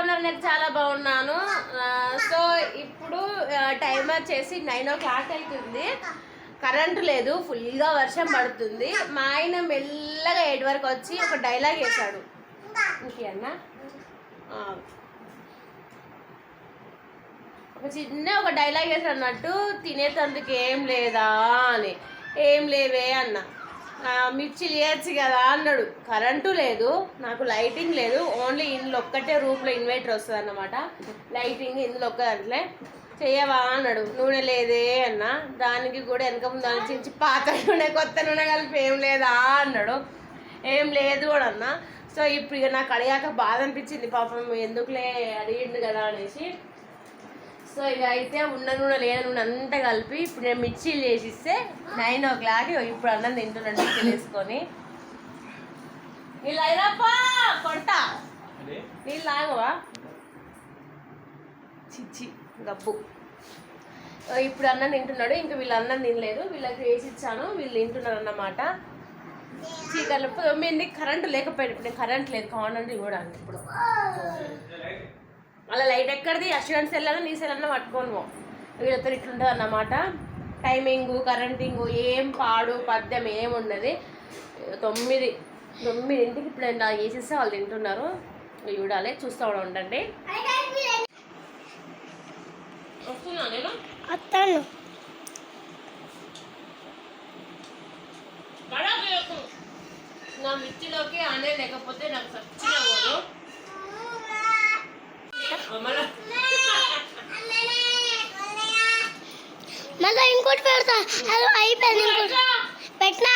ఉన్నారు? నేను చాలా బాగున్నాను. సో ఇప్పుడు టైం వచ్చేసి 9 o'clock అవుతుంది. కరెంటు లేదు, ఫుల్గా వర్షం పడుతుంది. మా ఆయన మెల్లగా 8 వరకు వచ్చి ఒక డైలాగ్ వేశాడు. ఇంకేనా ఒక డైలాగ్ వేసాడు అన్నట్టు, తినేటందుకు ఏం లేదా అని. ఏం లేవే అన్న. మిర్చి లేయచ్చు కదా అన్నాడు. కరెంటు లేదు, నాకు లైటింగ్ లేదు, ఓన్లీ ఇందులో ఒక్కటే రూమ్లో ఇన్వర్టర్ వస్తుంది అన్నమాట. లైటింగ్ ఇందులో ఒక్క దాంట్లో చెయ్యవా అన్నాడు. నూనె లేదే అన్న. దానికి కూడా వెనక ముందు ఆలోచించి పాత నూనె కొత్త నూనె కలిపి ఏం లేదా అన్నాడు. ఏం లేదు కూడా అన్న. సో ఇప్పుడు ఇక నాకు అడిగాక బాధ అనిపించింది, పాపం ఎందుకులే అడిగిండు కదా అనేసి. సో ఇక అయితే ఉన్న నూనె లేని నూనె అంతా కలిపి ఇప్పుడు నేను మిర్చీలు చేసిస్తే 9 o'clock ఇప్పుడు అన్నం తింటున్నాను మిర్చీలు వేసుకొని. నీళ్ళు అయినప్పా కొంట నీళ్ళు ఆగవా చిచ్చి గబ్బు. ఇప్పుడు అన్నం తింటున్నాడు. ఇంకా వీళ్ళు అన్నం తినలేదు, వీళ్ళకి వేసి ఇచ్చాను, వీళ్ళు తింటున్నారు అన్నమాట. చీకట్లు 9 కరెంటు లేకపోయాడు. ఇప్పుడు నేను కరెంట్ లేదు, కావాలంటే చూడండి. ఇప్పుడు అలా లైట్ ఎక్కడిది, అష్యూరెన్స్ వెళ్ళాలో నీ సెల్లన్నా పట్టుకోను. వీళ్ళతో ఇట్లుంటుంది అన్నమాట. టైమింగు కరెంటింగు ఏం పాడు పద్యం ఏముండదు. 9 ఇప్పుడు నేను వేసిస్తే వాళ్ళు తింటున్నారు. చూడాలి, చూస్తూ ఉండండి. వస్తున్నా నేను వస్తాను. నా మిర్చిలోకి ఆనే లేకపోతే నాకు సచ్చిన పోదు. మళ్ళీ ఇంకోటి పెడతా. అది అయిపోయింది, ఇంకోటి పెట్టినా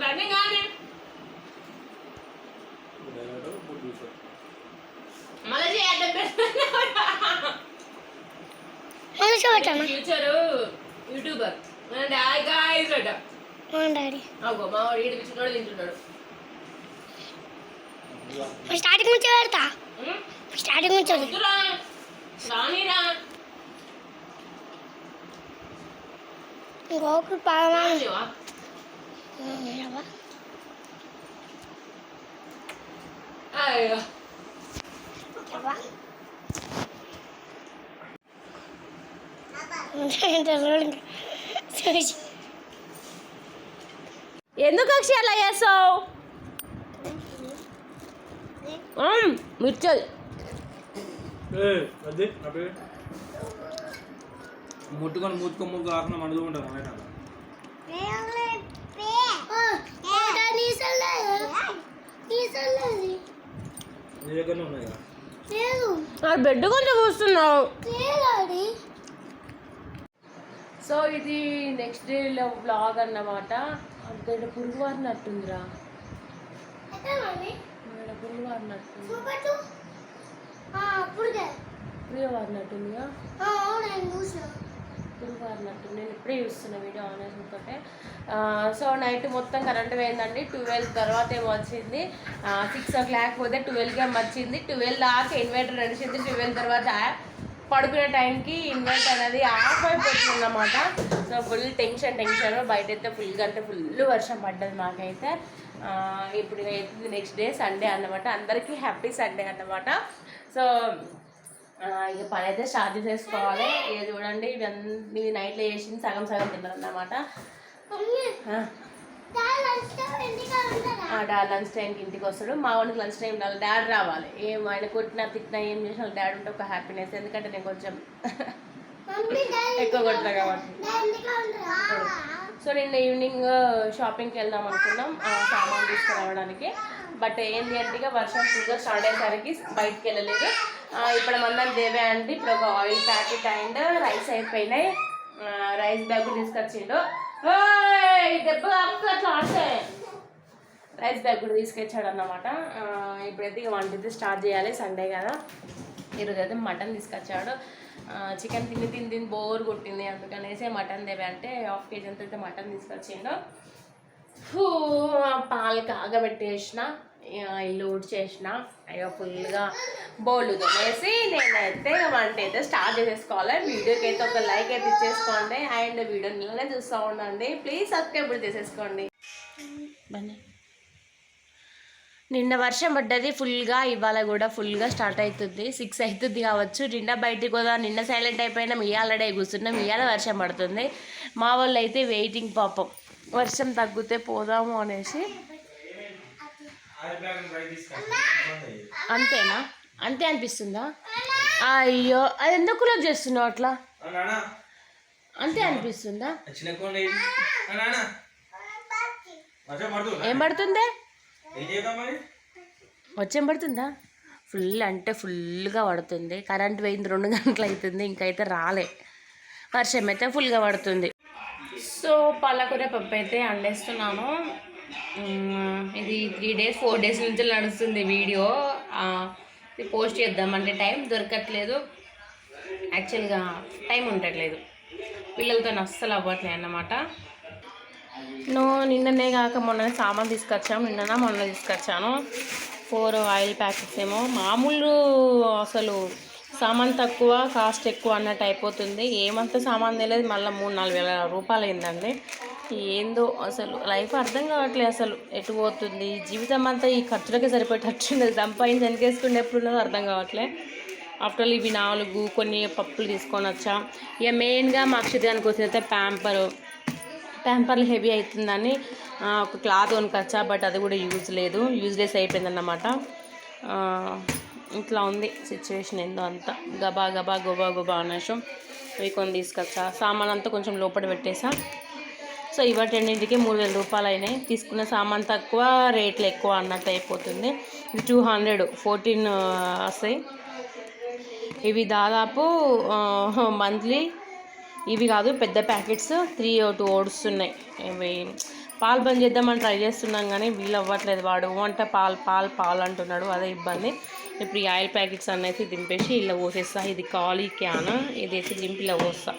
రన్నింగ్ కానీ మళ్ళీ ఫ్యూచర్ యూట్యూబర్ డాడీ మా వాడు ఈడు పిచ్చినోడు తింటున్నాడు. స్టార్టింగ్ నుంచి పెడతా, స్టార్టింగ్ నుంచి రానిరా. ఇంకొకరు పాగా ఎందుకు అక్షి అలా చేస్తావు? మిర్చల్ ముట్టుకొని మూతుకొమ్ముకు కాకుండా మండుకుంటాం. బెడ్ కొంచెం కూస్తున్నావు. సో ఇది నెక్స్ట్ డే వ్లాగ్ అన్నమాట. అంతే పురుగు వారినట్టుందిరా, పురుగు వారినట్టుంది, పురుగు వారినట్టుందిగా, పురుగు వారినట్టుంది. నేను ఇప్పుడే చూస్తున్నా వీడియో ఆన్ చేసుకుంటే. సో నైట్ మొత్తం కరెంట్ పోయిందండి. 12 తర్వాత ఏమో వచ్చింది. 6 o'clock పోతే 12కి ఏమో వచ్చింది. 12 దాకా ఇన్వర్టర్ నడిచింది. 12 తర్వాత పడుకునే టైంకి ఇన్వర్టర్ అనేది ఆఫ్ అయిపోతుంది అన్నమాట. So full tension. బయట అయితే ఫుల్ వర్షం పడ్డది మాకైతే. ఇప్పుడు అవుతుంది నెక్స్ట్ డే సండే అన్నమాట. అందరికీ హ్యాపీ సండే అన్నమాట. సో ఇక పని అయితే స్టార్ట్ చేసేసుకోవాలి. ఇక చూడండి, ఇవన్నీ నైట్లో చేసింది సగం తిన్నారు అన్నమాట. డాడ్ లంచ్ టైంకి ఇంటికి వస్తాడు. మా వాడికి లంచ్ టైం ఉండాలి, డాడ్ రావాలి. ఏం ఆయన కొట్టినా తిట్టినా ఏం చేసినా డాడ్ ఉంటే ఒక హ్యాపీనెస్. ఎందుకంటే నేను కొంచెం ఎక్కువ కొట్టినా కాబట్టి. సో నిన్న ఈవినింగ్ షాపింగ్కి వెళ్దాం అనుకున్నాం సామాన్ తీసుకురావడానికి. బట్ ఏంటి అంటే ఇక వర్షం ఫుల్గా స్టార్ట్ అయ్యేసరికి బయటికి వెళ్ళలేదు. ఇప్పుడు మందరం దేవే అంటే ఇప్పుడు ఒక ఆయిల్ ప్యాకెట్ అండ్ రైస్ అయిపోయినాయి. రైస్ బ్యాగ్ తీసుకొచ్చిండు. దెబ్బ కాకపోతే అట్లా ఆడితే రైస్ బ్యాగ్ కూడా తీసుకొచ్చాడు అన్నమాట. ఇప్పుడైతే ఇక వంట అయితే స్టార్ట్ చేయాలి, సండే కదా. ఈరోజు అయితే మటన్ తీసుకొచ్చాడు. చికెన్ తిని బోర్ కొట్టింది, అందుకనేసి మటన్ దేవే అంటే 1/2 kg అంత అయితే మటన్ తీసుకొచ్చిండు. పాలు కాగబెట్టేసిన, ఇల్లు ఊడ్చేసిన, అయ్యో ఫుల్గా బౌల్ తోమేసి నేనైతే వంట అయితే స్టార్ట్ చేసేసుకోవాలి. వీడియోకి అయితే ఒక లైక్ అయితే ఇచ్చేసుకోండి అండ్ వీడియోని ఇలానే చూస్తూ ఉండండి. ప్లీజ్ సబ్స్క్రైబ్ చేసేసుకోండి. నిన్న వర్షం పడ్డది ఫుల్గా, ఇవాళ కూడా ఫుల్గా స్టార్ట్ అవుతుంది. 6 అవుతుంది కావచ్చు. నిన్న బయటికి పోదా, నిన్న సైలెంట్ అయిపోయినాం, ఇవాళ కూర్చున్నాం, ఇవాళ వర్షం పడుతుంది. మా వాళ్ళు అయితే వెయిటింగ్ పాపం, వర్షం తగ్గితే పోదాము అనేసి. అంతేనా? అంతే అనిపిస్తుందా? అయ్యో, అది ఎందుకు క్లోజ్ చేస్తున్నావు అట్లా? అంతే అనిపిస్తుందా? ఏం పడుతుంది? వచ్చేం పడుతుందా? ఫుల్ అంటే ఫుల్గా పడుతుంది. కరెంట్ పోయింది, 2 గంటలు అవుతుంది, ఇంకైతే రాలే. వర్షం అయితే ఫుల్గా పడుతుంది. సో పాలకూర పప్పు అయితే వండేస్తున్నాను. ఇది 3 డేస్ 4 డేస్ నుంచి నడుస్తుంది వీడియో. ఇది పోస్ట్ చేద్దామంటే టైం దొరకట్లేదు. యాక్చువల్గా టైం ఉండట్లేదు, పిల్లలతో అస్సలు అవ్వట్లేదు అన్నమాట. నిన్ననే కాక మొన్న సామాన్ తీసుకొచ్చాము. మొన్న తీసుకొచ్చాను 4 ఆయిల్ ప్యాకెట్స్ ఏమో. మామూలు అసలు సామాన్ తక్కువ కాస్ట్ ఎక్కువ అన్నట్టు అయిపోతుంది. ఏమంత సామాన్ తెలియదు, మళ్ళీ 3-4 వేల రూపాయలు అయిందండి. ఏందో అసలు లైఫ్ అర్థం కావట్లేదు. అసలు ఎటు పోతుంది జీవితం అంతా, ఈ ఖర్చులకే సరిపోయేటట్టు సంపాదించి వెనకేసుకుంటే ఎప్పుడున్నదో అర్థం కావట్లేదు. ఆఫ్టర్ ఇవి 4 కొన్ని పప్పులు తీసుకొని వచ్చా. ఇక మెయిన్గా మా అక్షితానికి వచ్చినైతే ప్యాంపర్లు హెవీ అవుతుందని ఒక క్లాత్ కొనుకొచ్చా. బట్ అది కూడా యూజ్లెస్ అయిపోయిందన్నమాట. ఇట్లా ఉంది సిచ్యువేషన్. ఏందో అంతా గబా అనేసం అవి కొన్ని తీసుకొచ్చా. సామాన్ అంతా కొంచెం లోపల పెట్టేసా. సో ఇవాటి రెండింటికి 3,000 రూపాయలు అయినాయి. తీసుకున్న సామాన్ తక్కువ, రేట్లు ఎక్కువ అన్నట్టు అయిపోతుంది. ఇది 214 వస్తాయి. ఇవి దాదాపు మంత్లీ, ఇవి కాదు పెద్ద ప్యాకెట్స్ 3-2 ఓడుస్తున్నాయి. ఇవి పాలు బంద్ చేద్దామని ట్రై చేస్తున్నాం కానీ వీలు అవ్వట్లేదు. వాడు వంట పాలు అంటున్నాడు, అదే ఇబ్బంది. ఇప్పుడు ఈ ఆయిల్ ప్యాకెట్స్ అన్నైతే దింపేసి ఇలా పోసేస్తా. ఇది ఖాళీ క్యాన్, ఇది అయితే దింపి ఇలా పోస్తా.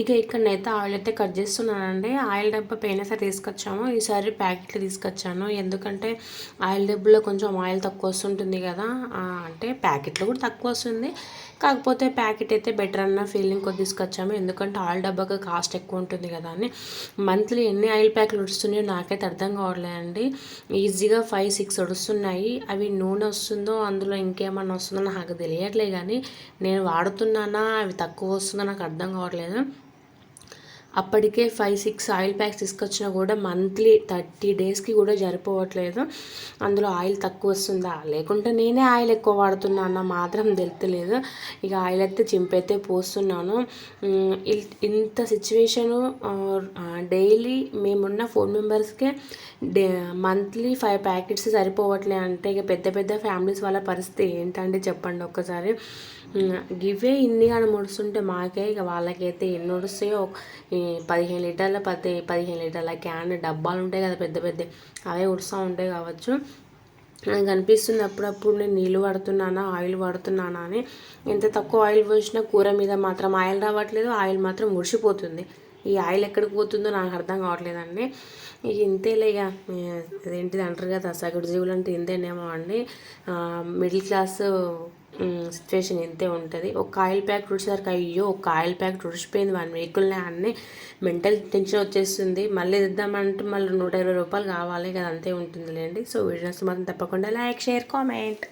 ఇక ఇక్కడనైతే ఆయిల్ అయితే కట్ చేస్తున్నానండి. ఆయిల్ డబ్బా పోయినసారి తీసుకొచ్చాము, ఈసారి ప్యాకెట్లు తీసుకొచ్చాను. ఎందుకంటే ఆయిల్ డబ్బాలో కొంచెం ఆయిల్ తక్కువ వస్తుంటుంది కదా, అంటే ప్యాకెట్లో కూడా తక్కువ వస్తుంది, కాకపోతే ప్యాకెట్ అయితే బెటర్ అన్న ఫీలింగ్ కొద్ది తీసుకొచ్చాము. ఎందుకంటే ఆయిల్ డబ్బాకి కాస్ట్ ఎక్కువ ఉంటుంది కదా అని. మంత్లీ ఎన్ని ఆయిల్ ప్యాకెట్లు వస్తున్నాయో నాకైతే అర్థం కావట్లేదండి. ఈజీగా 5-6 వస్తున్నాయి. అవి నూనె వస్తుందో అందులో ఇంకేమన్నా వస్తుందో నాకు తెలియట్లేదు, కానీ నేను వాడుతున్నానా అవి తక్కువ వస్తుందో నాకు అర్థం కావట్లేదు. అప్పటికే 5-6 ఆయిల్ ప్యాక్స్ తీసుకొచ్చినా కూడా మంత్లీ 30 డేస్కి కూడా సరిపోవట్లేదు. అందులో ఆయిల్ తక్కువ వస్తుందా లేకుంటే నేనే ఆయిల్ ఎక్కువ వాడుతున్నా అన్న మాత్రం తెలుస్తలేదు. ఇక ఆయిల్ అయితే చింపైతే పోస్తున్నాను. ఇంత సిచ్యువేషను డైలీ మేమున్న 4 మెంబర్స్కే మంత్లీ 5 ప్యాకెట్స్ సరిపోవట్లే అంటే ఇక పెద్ద ఫ్యామిలీస్ వాళ్ళ పరిస్థితి ఏంటంటే చెప్పండి ఒక్కసారి. గివే ఇన్ని కానీ ముడుస్తుంటే మాకే, ఇక వాళ్ళకైతే ఎన్ని వస్తాయో. 15 లీటర్ల క్యాన్ డబ్బాలు ఉంటాయి కదా పెద్ద అవే ఉడుస్తూ ఉంటాయి కావచ్చు. నాకు అనిపిస్తుంది అప్పుడప్పుడు నేను నీళ్ళు వాడుతున్నానా ఆయిల్ వాడుతున్నానా అని. ఎంత తక్కువ ఆయిల్ పోసినా కూర మీద మాత్రం ఆయిల్ రావట్లేదు, ఆయిల్ మాత్రం ముడిసిపోతుంది. ఈ ఆయిల్ ఎక్కడికి పోతుందో నాకు అర్థం కావట్లేదండి. ఇక ఇంతేలే, ఇక అదేంటిది అంటారు కదా సగటు జీవులు అంటే ఇంతేనేమో అండి. మిడిల్ క్లాస్ సిచ్యువేషన్ ఇంతే ఉంటుంది. ఒక ఆయిల్ ప్యాక్ రుడిసేసరికి అయ్యో ఒక ఆయిల్ ప్యాక్ రుడిచిపోయింది 1 వీక్లనే అన్నీ మెంటల్ టెన్షన్ వచ్చేస్తుంది. మళ్ళీ ఇద్దామంటే మళ్ళీ 120 రూపాయలు కావాలి కదా, అంతే ఉంటుందిలేండి. సో వీడియోస్ మాత్రం తప్పకుండా లైక్, షేర్, కామెంట్.